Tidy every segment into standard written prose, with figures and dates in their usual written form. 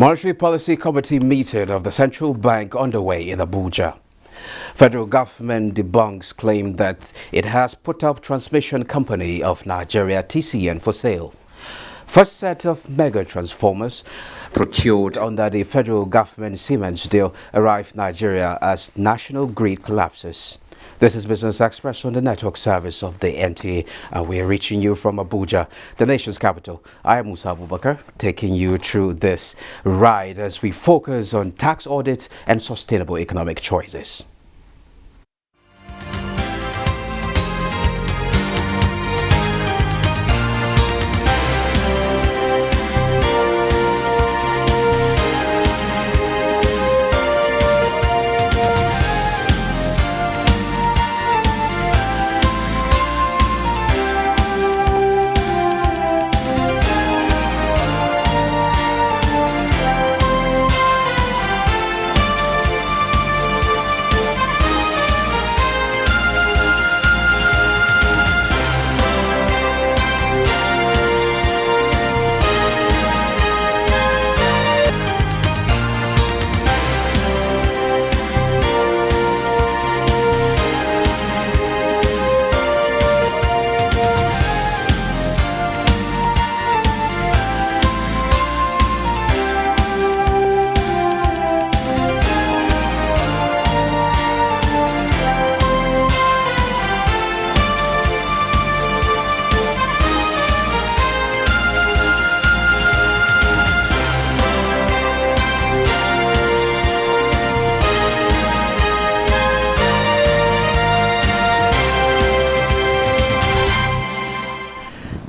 Monetary Policy Committee meeting of the Central Bank underway in Abuja. Federal government debunks claim that it has put up transmission company of Nigeria TCN for sale. First set of mega transformers procured under the federal government Siemens deal arrived Nigeria as national grid collapses. This is Business Express on the network service of the NTA, and we are reaching you from Abuja, the nation's capital. I am Musa Abubakar, taking you through this ride as we focus on tax audit and sustainable economic choices.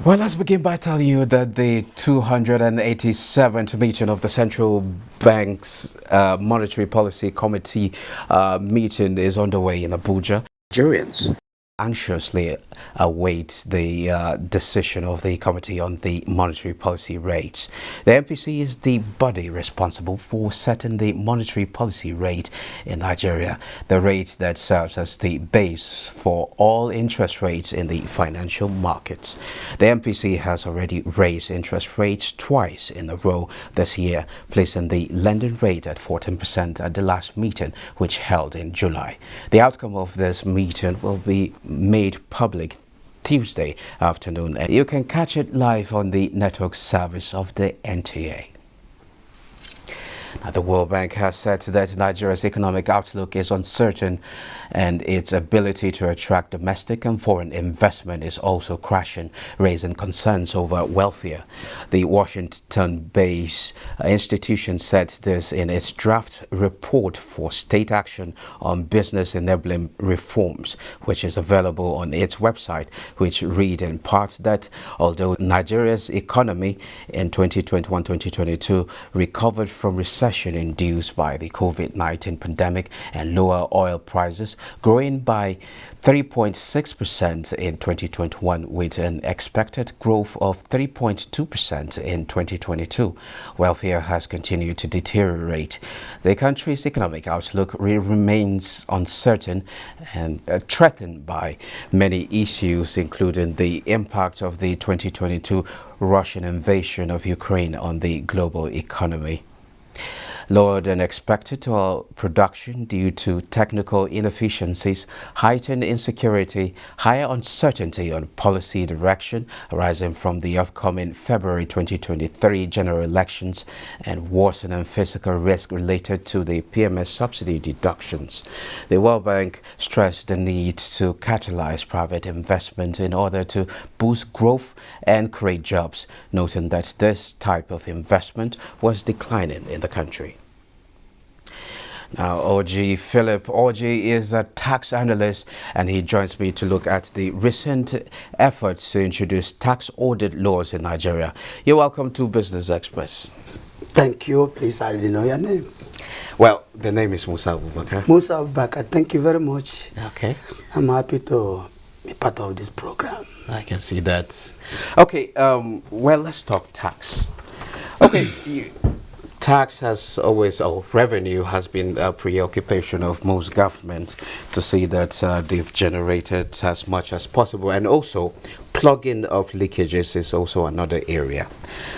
Well, let's begin by telling you that the 287th meeting of the Central Bank's Monetary Policy Committee meeting is underway in Abuja. Nigerians anxiously await the decision of the committee on the monetary policy rates. The MPC is the body responsible for setting the monetary policy rate in Nigeria, the rate that serves as the base for all interest rates in the financial markets. The MPC has already raised interest rates twice in a row this year, placing the lending rate at 14% at the last meeting, which held in July. The outcome of this meeting will be made public Tuesday afternoon, and you can catch it live on the network service of the NTA. Now, the World Bank has said that Nigeria's economic outlook is uncertain and its ability to attract domestic and foreign investment is also crashing, raising concerns over welfare. The Washington-based institution said this in its draft report for state action on business enabling reforms, which is available on its website, which read in part that although Nigeria's economy in 2021-2022 recovered from recession induced by the COVID-19 pandemic and lower oil prices, growing by 3.6% in 2021 with an expected growth of 3.2% in 2022. Welfare has continued to deteriorate. The country's economic outlook remains uncertain and threatened by many issues, including the impact of the 2022 Russian invasion of Ukraine on the global economy. Lower than expected oil production due to technical inefficiencies, heightened insecurity, higher uncertainty on policy direction arising from the upcoming February 2023 general elections, and worsening physical risk related to the PMS subsidy deductions. The World Bank stressed the need to catalyze private investment in order to boost growth and create jobs, noting that this type of investment was declining in the country. Now, Philip is a tax analyst, and he joins me to look at the recent efforts to introduce tax audit laws in Nigeria. You're welcome to Business Express. Thank you. Please, I didn't know your name. Well, the name is Musa Abubakar. Musa Abubakar, thank you very much. Okay. I'm happy to be part of this program. I can see that. Okay, well, let's talk tax. Okay, tax has always, revenue has been a preoccupation of most governments to see that they've generated as much as possible, and also plugging of leakages is also another area.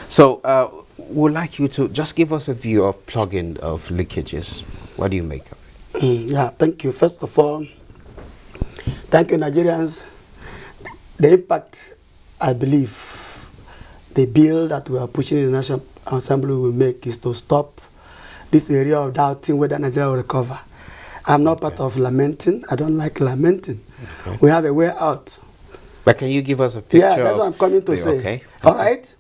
So would like you to just give us a view of plugging of leakages. What do you make of it? Yeah, thank you. First of all, thank you, Nigerians. The impact, I believe, the bill that we are pushing in the National Assembly will make is to stop this area of doubting whether Nigeria will recover. I'm not part of lamenting. I don't like lamenting. Okay. We have a way out. But can you give us a picture? Yeah, that's what I'm coming to say. Okay. All right.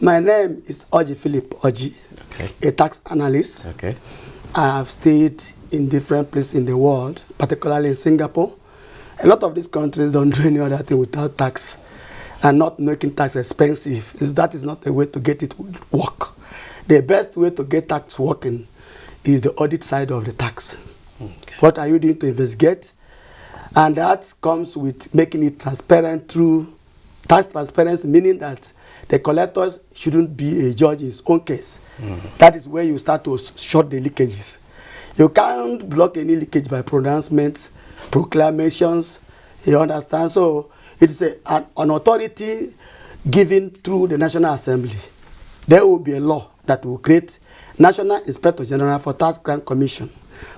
My name is Oji Philip Oji, a tax analyst. Okay. I have stayed in different places in the world, particularly in Singapore. A lot of these countries don't do any other thing without tax and not making tax expensive. That is not the way to get it to work. The best way to get tax working is the audit side of the tax. Okay. What are you doing to investigate? And that comes with making it transparent through tax transparency, meaning that the collectors shouldn't be a judge in his own case. That is where you start to short the leakages. You can't block any leakage by pronouncements, proclamations, you understand? So it is an authority given through the National Assembly. There will be a law that will create National Inspector General for Tax Crime Commission,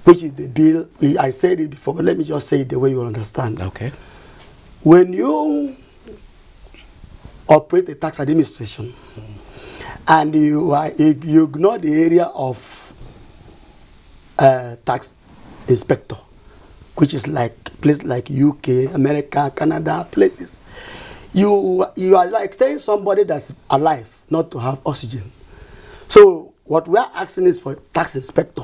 which is the bill. I said it before, but let me just say it the way you understand. Okay. When you operate a tax administration and you ignore the area of tax inspector, which is like places like UK, America, Canada, places, you are like telling somebody that's alive not to have oxygen. So what we are asking is for tax inspector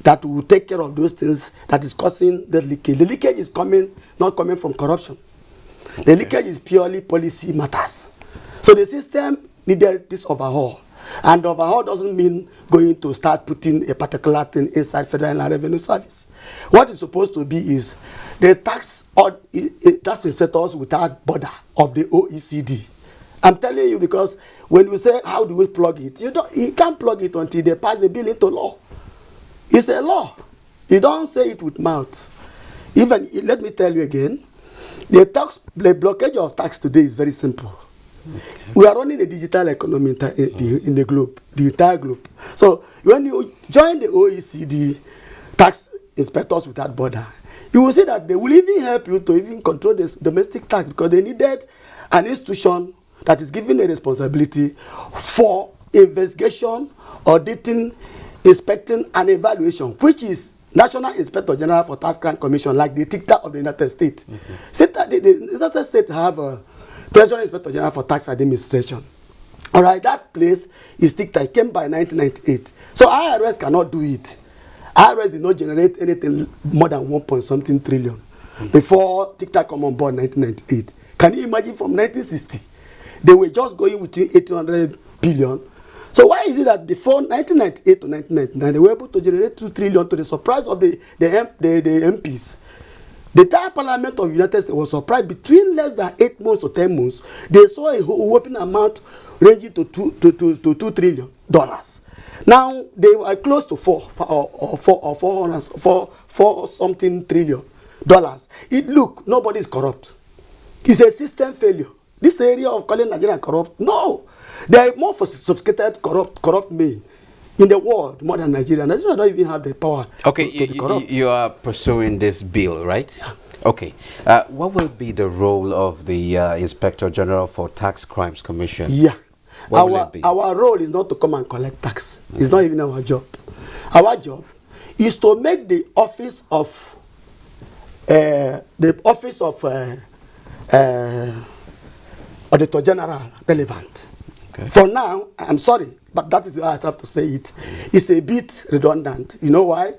that will take care of those things that is causing the leakage. The leakage is not coming from corruption. Okay. The leakage is purely policy matters. So the system needed this overhaul. And overhaul doesn't mean going to start putting a particular thing inside Federal Revenue Service. What it's supposed to be is the tax inspectors without border of the OECD. I'm telling you because when you say how do we plug it, you can't plug it until they pass the bill into law. It's a law. You don't say it with mouth. Even, let me tell you again, the blockage of tax today is very simple. Okay. We are running a digital economy in the globe, the entire globe. So when you join the OECD tax inspectors without border, you will see that they will even help you to even control this domestic tax because they needed an institution that is given a responsibility for investigation, auditing, inspecting, and evaluation, which is National Inspector General for Tax Crime Commission, like the TICTA of the United States. The United States have a Treasury Inspector General for Tax Administration. All right, that place is TICTA. It came by 1998. So IRS cannot do it. IRS did not generate anything more than 1.something trillion before TICTA came on board in 1998. Can you imagine from 1960? They were just going within 800 billion. So why is it that before 1998 to 1999, they were able to generate 2 trillion to the surprise of the MPs? The entire parliament of the United States was surprised. Between less than 8 months to 10 months, they saw a whopping amount ranging to $2 trillion. Now, they were close to 4 something trillion dollars. Look, nobody is corrupt. It's a system failure. This area of calling Nigeria corrupt, no. There are more sophisticated corrupt men in the world more than Nigeria. Nigeria don't even have the power. Okay, to be corrupt. You are pursuing this bill, right? Yeah. Okay. What will be the role of the Inspector General for Tax Crimes Commission? Yeah. What will it be? Our role is not to come and collect tax. Okay. It's not even our job. Our job is to make the office of Auditor General relevant. Okay. For now, I'm sorry, but that is why I have to say it. It's a bit redundant. You know why?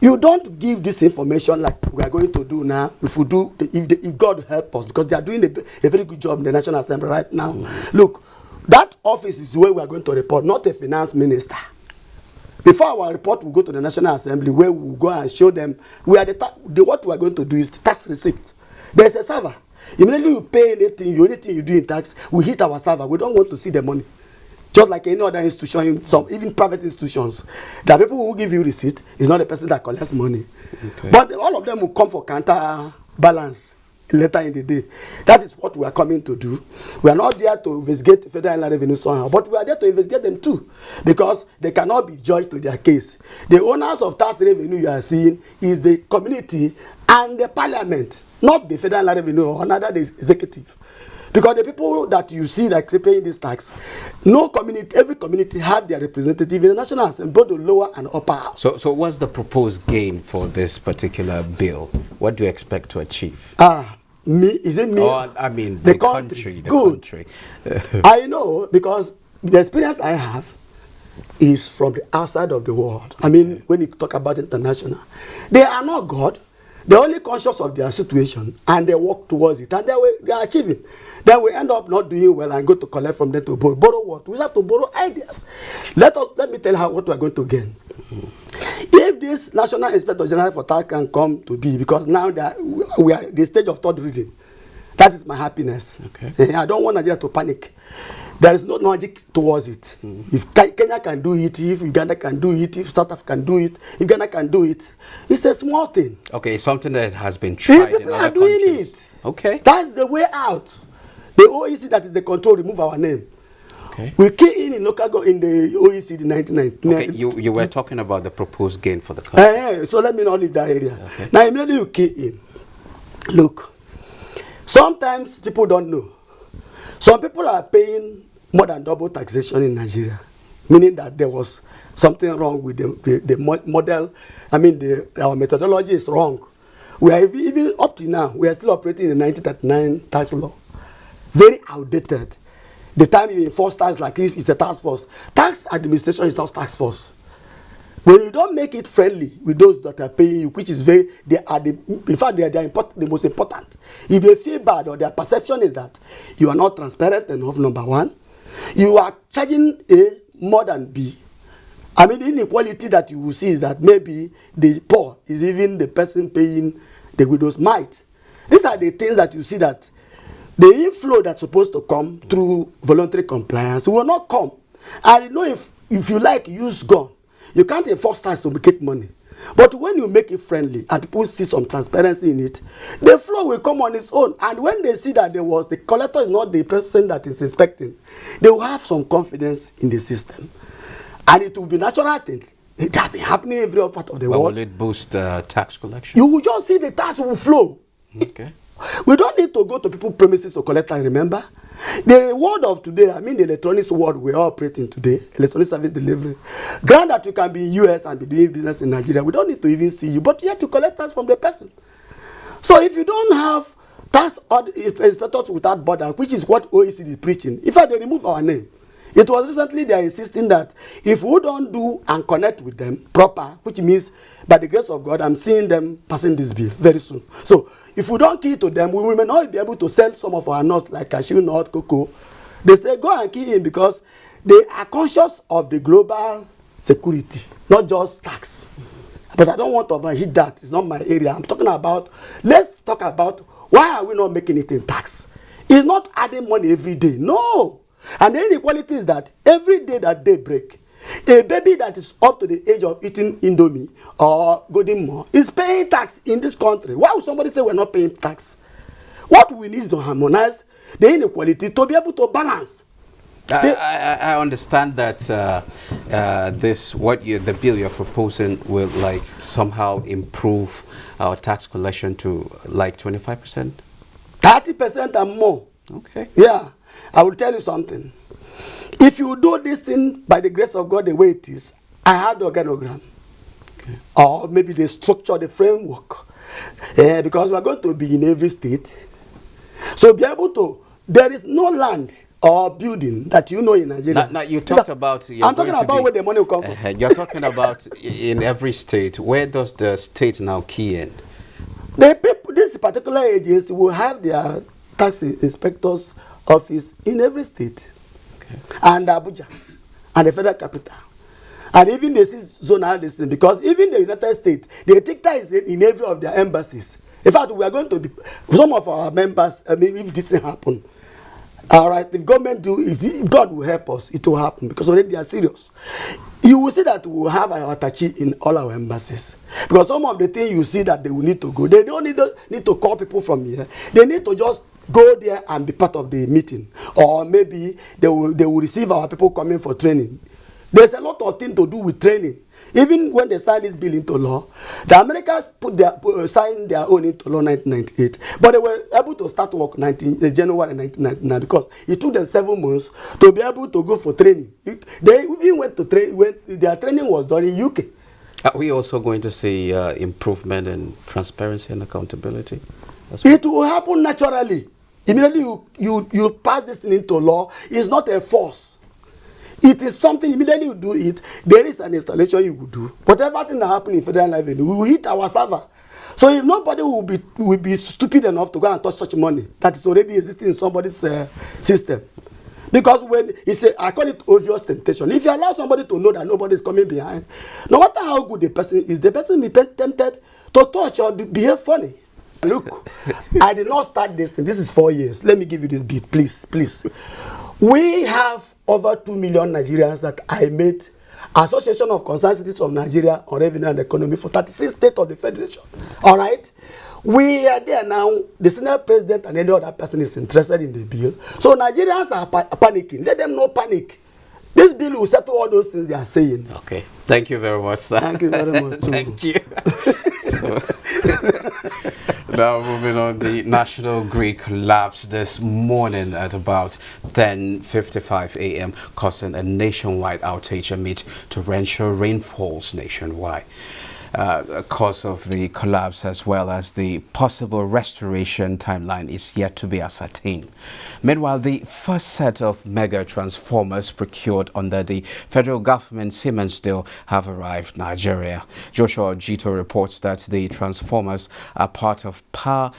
You don't give this information like we are going to do now. If God help us, because they are doing a very good job in the National Assembly right now. Look, that office is where we are going to report, not a finance minister. Before our report, we go to the National Assembly where we will go and show them what we are going to do is the tax receipt. There's a server. Immediately you pay anything you do in tax, we hit our server. We don't want to see the money. Just like any other institution, even private institutions. There are people who give you receipt. It's not the person that collects money. Okay. But all of them will come for counter balance. later in the day. That is what we are coming to do. We are not there to investigate federal inland revenue somehow, but we are there to investigate them too, because they cannot be judged to their case. The owners of tax revenue you are seeing is the community and the parliament, not the federal inland revenue or another the executive. Because the people that you see that are paying this tax, no community, every community have their representative in the National Assembly, both the lower and upper house. So what's the proposed gain for this particular bill? What do you expect to achieve? Me? Is it me? Or, I mean, the country. The Good. Country. I know, because the experience I have is from the outside of the world. I mean, when you talk about international, they are not God. They're only conscious of their situation and they work towards it, and they are achieving. Then we end up not doing well and go to collect from them to borrow. Borrow what? We have to borrow ideas. Let me tell you what we are going to gain. If this National Inspector General for Tax can come to be, because now that we are at the stage of third reading, that is my happiness. Okay. I don't want Nigeria to panic. There is no logic towards it. If Kenya can do it, if Uganda can do it, if South Africa can do it, if Ghana can do it, it's a small thing. Okay, it's something that has been tried in other countries. It. Okay. That's the way out. The OECD that is the control remove our name. Okay. We key in local in the OECD 1990. Okay, you were talking about the proposed gain for the country. So let me not leave that area. Okay. Now immediately you key in. Look, sometimes people don't know. Some people are paying more than double taxation in Nigeria, meaning that there was something wrong with the model. I mean, our methodology is wrong. We are even up to now, we are still operating in the 1939 tax law. Very outdated. The time you enforce tax like this is a task force. Tax administration is not task force. When you don't make it friendly with those that are paying you, which is in fact, they are the most important. If they feel bad or their perception is that you are not transparent enough, number one, you are charging A more than B. I mean, the inequality that you will see is that maybe the poor is even the person paying the widow's mite. These are the things that you see that the inflow that's supposed to come through voluntary compliance will not come. And you know, if you like use gun, you can't enforce tax to make money. But when you make it friendly and people see some transparency in it, the flow will come on its own. And when they see that the collector is not the person that is inspecting, they will have some confidence in the system. And it will be natural thing. It has been happening every part of the world. Will it boost tax collection? You will just see the tax will flow. Okay. We don't need to go to people's premises to collect tax, remember? The world of today, I mean the electronics world we are operating today, electronic service delivery. Granted that you can be in US and be doing business in Nigeria, we don't need to even see you, but you have to collect tax from the person. So if you don't have tax inspectors without border, which is what OECD is preaching, in fact they remove our name. It was recently they are insisting that if we don't do and connect with them proper, which means by the grace of God, I'm seeing them passing this bill very soon. So if we don't key to them, we may not be able to sell some of our nuts like cashew nut, cocoa. They say go and key in because they are conscious of the global security, not just tax. But I don't want to overheat that. It's not my area. I'm talking about, let's talk about why are we not making it in tax? It's not adding money every day. No. And the inequality is that every day that they break, a baby that is up to the age of eating Indomie or Golden More is paying tax in this country. Why would somebody say we're not paying tax? What we need is to harmonize the inequality to be able to balance. I understand that the bill you're proposing will like somehow improve our tax collection to like 25%? 30% and more. Okay. Yeah. I will tell you something. If you do this thing by the grace of God the way it is, I have the organogram. Okay. Or maybe the structure, the framework. Because we are going to be in every state. So be able to, there is no land or building that you know in Nigeria. Now you talked about... I'm talking about where the money will come from. You're talking about in every state. Where does the state now key in? The people, this particular agency will have their tax inspectors office in every state. Okay. And Abuja and the federal capital. And even the zonal listing, because even the United States, the dictator is in every of their embassies. In fact, we are going to be, some of our members, I mean, if this happen, all right, if government do, if God will help us, it will happen, because already they are serious. You will see that we will have our attaché in all our embassies. Because some of the things you see that they will need to go, they don't need to call people from here. They need to just go there and be part of the meeting. Or maybe they will receive our people coming for training. There's a lot of things to do with training. Even when they signed this bill into law, the Americans signed their own into law 1998, but they were able to start work January 1999 because it took them 7 months to be able to go for training. They even went to train when their training was done in UK. Are we also going to see improvement in transparency and accountability? It will happen naturally. Immediately you pass this thing into law, it's not a force. It is something, immediately you do it, there is an installation you will do. Whatever thing that happen in Federal Revenue, we will hit our server. So if nobody will be stupid enough to go and touch such money that is already existing in somebody's system. Because when it's I call it obvious temptation. If you allow somebody to know that nobody is coming behind, no matter how good the person is, the person will be tempted to touch or behave funny. Look, I did not start this thing. This is 4 years. Let me give you this beat, please. We have over 2 million Nigerians that I made Association of Concerned Citizens of Nigeria on Revenue and Economy for 36 states of the Federation. All right? We are there now. The Senate President and any other person is interested in the bill. So Nigerians are panicking. Let them not panic. This bill will settle all those things they are saying. Okay. Thank you very much, sir. Thank you very much. Thank you. Now moving on, the national grid collapsed this morning at about 10:55 a.m., causing a nationwide outage amid torrential rainfalls nationwide. Cause of the collapse as well as the possible restoration timeline is yet to be ascertained. Meanwhile, the first set of mega transformers procured under the federal government Siemens deal have arrived in Nigeria. Joshua Ojito reports that the transformers are part of power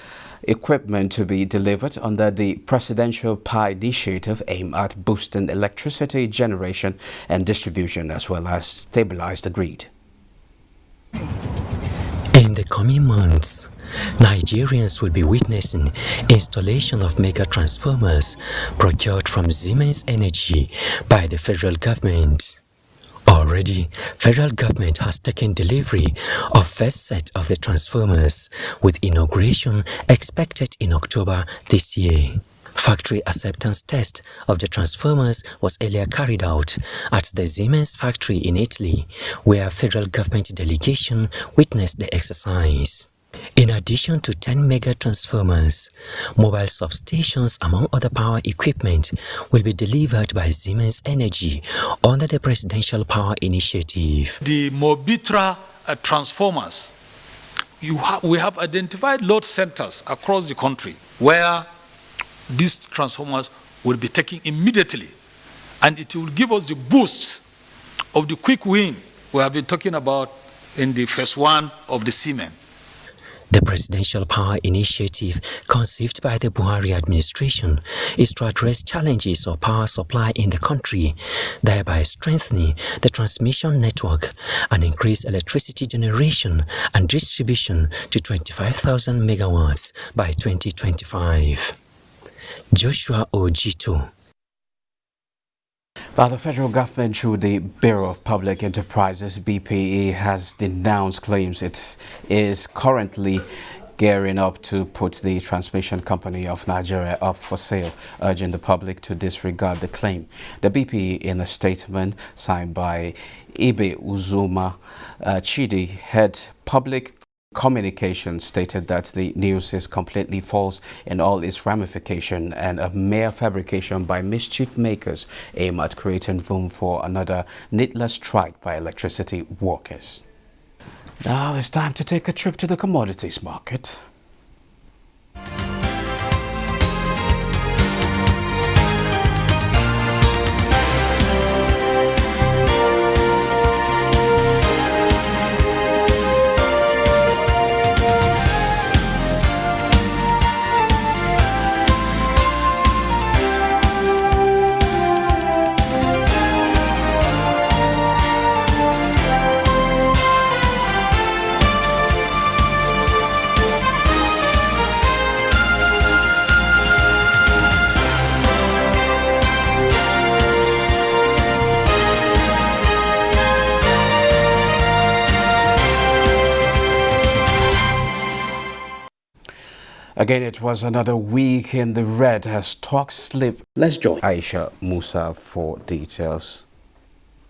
equipment to be delivered under the Presidential Power Initiative aimed at boosting electricity generation and distribution as well as stabilize the grid. In the coming months, Nigerians will be witnessing installation of mega transformers procured from Siemens Energy by the federal government. Already, federal government has taken delivery of first set of the transformers, with inauguration expected in October this year. Factory acceptance test of the transformers was earlier carried out at the Siemens factory in Italy, where federal government delegation witnessed the exercise. In addition to 10 mega transformers, mobile substations among other power equipment will be delivered by Siemens Energy under the Presidential Power Initiative. The Mobitra transformers, we have identified load centers across the country where these transformers will be taken immediately, and it will give us the boost of the quick win we have been talking about in the phase 1 of the Siemens. The Presidential Power Initiative, conceived by the Buhari administration, is to address challenges of power supply in the country, thereby strengthening the transmission network and increase electricity generation and distribution to 25,000 megawatts by 2025. Joshua Ojito. While the federal government, through the Bureau of Public Enterprises, BPE, has denounced claims it is currently gearing up to put the transmission company of Nigeria up for sale, urging the public to disregard the claim. The BPE, in a statement signed by Ibe Uzuma Chidi, head public communications, stated that the news is completely false in all its ramification and a mere fabrication by mischief makers aimed at creating room for another needless strike by electricity workers. Now it's time to take a trip to the commodities market. Again, it was another week in the red as stocks slip. Let's join Aisha Musa for details.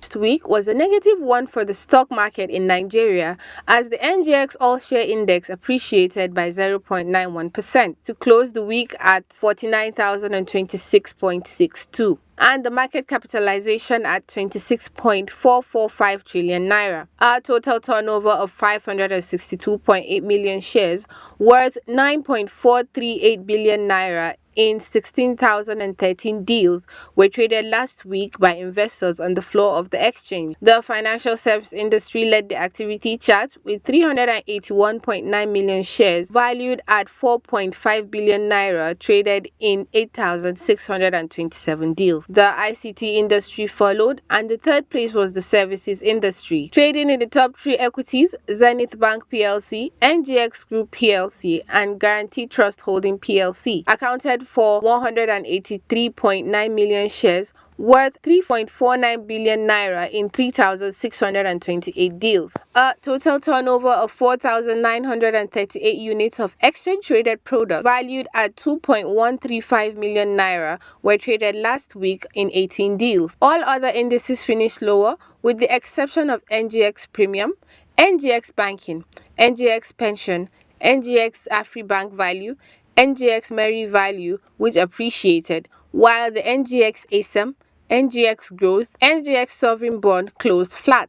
Last week was a negative one for the stock market in Nigeria as the NGX All-Share Index appreciated by 0.91% to close the week at 49,026.62 and the market capitalization at 26.445 trillion naira. Our total turnover of 562.8 million shares worth 9.438 billion naira in 16,013 deals were traded last week by investors on the floor of the exchange. The financial service industry led the activity chart with 381.9 million shares valued at 4.5 billion naira traded in 8,627 deals. The ICT industry followed, and the third place was the services industry. Trading in the top three equities, Zenith Bank PLC, NGX Group PLC, and Guarantee Trust Holding PLC accounted for 183.9 million shares worth 3.49 billion naira in 3,628 deals. A total turnover of 4,938 units of exchange-traded products valued at 2.135 million naira were traded last week in 18 deals. All other indices finished lower, with the exception of NGX Premium, NGX Banking, NGX Pension, NGX AfriBank Value, NGX Merry Value, which appreciated, while the NGX ASAM, NGX Growth, NGX Sovereign Bond closed flat.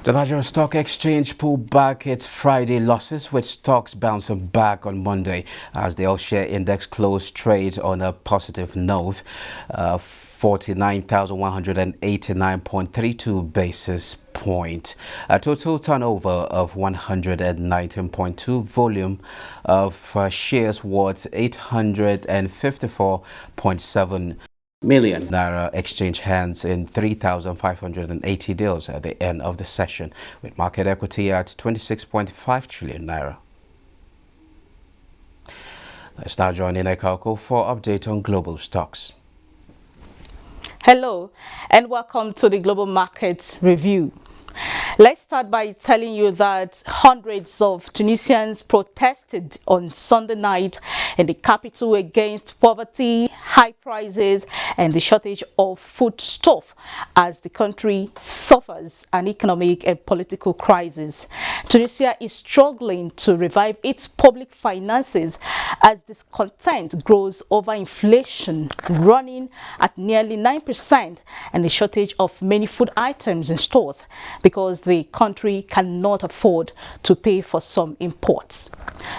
The Nigerian Stock Exchange pulled back its Friday losses, with stocks bouncing back on Monday as the all-share index closed trade on a positive note, 49,189.32 basis point. A total turnover of 119.2 volume of shares worth 854.7 million naira exchange hands in 3,580 deals at the end of the session, with market equity at 26.5 trillion naira. Let's now join Inekauko for update on global stocks. Hello and welcome to the Global Market Review. Let's start by telling you that hundreds of Tunisians protested on Sunday night in the capital against poverty, high prices and the shortage of foodstuff as the country suffers an economic and political crisis. Tunisia is struggling to revive its public finances as discontent grows over inflation running at nearly 9% and the shortage of many food items in stores because the country cannot afford to pay for some imports.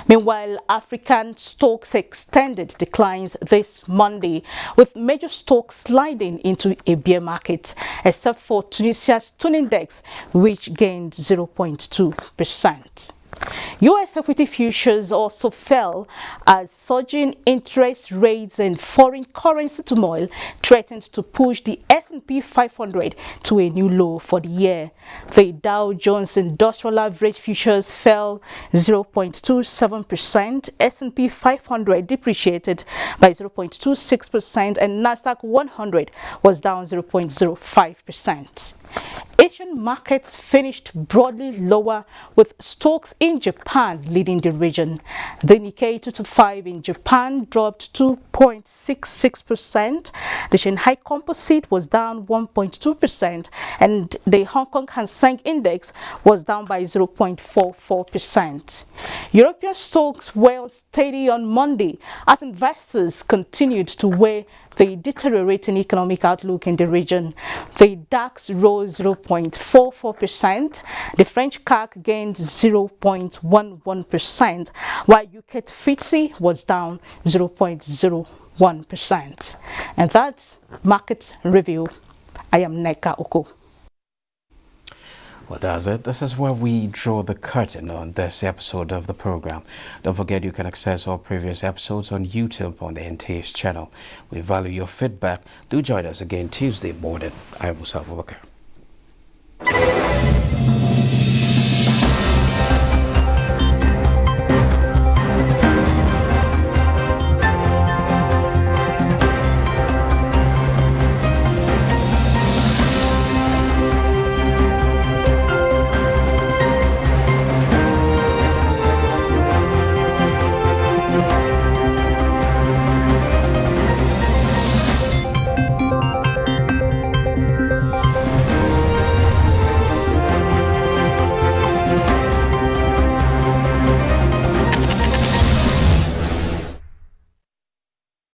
Meanwhile, African stocks extended declines this Monday, with major stocks sliding into a bear market, except for Tunisia's tune index, which gained 0.2%. U.S. equity futures also fell as surging interest rates and foreign currency turmoil threatened to push the S&P 500 to a new low for the year. The Dow Jones Industrial Average futures fell 0.27%, S&P 500 depreciated by 0.26%, and Nasdaq 100 was down 0.05%. Asian markets finished broadly lower, with stocks in Japan leading the region. The Nikkei 225 in Japan dropped 2.66%. The Shanghai Composite was down 1.2%, and the Hong Kong Hang Seng Index was down by 0.44%. European stocks were steady on Monday as investors continued to weigh the deteriorating economic outlook in the region. The DAX rose 0.44%, the French CAC gained 0.11%, while UK FTSE was down 0.01%. And that's Market Review. I am Neka Oko. Well, that's it. This is where we draw the curtain on this episode of the program. Don't forget you can access all previous episodes on YouTube on the NTA's channel. We value your feedback. Do join us again Tuesday morning. I am Musa Abubakar.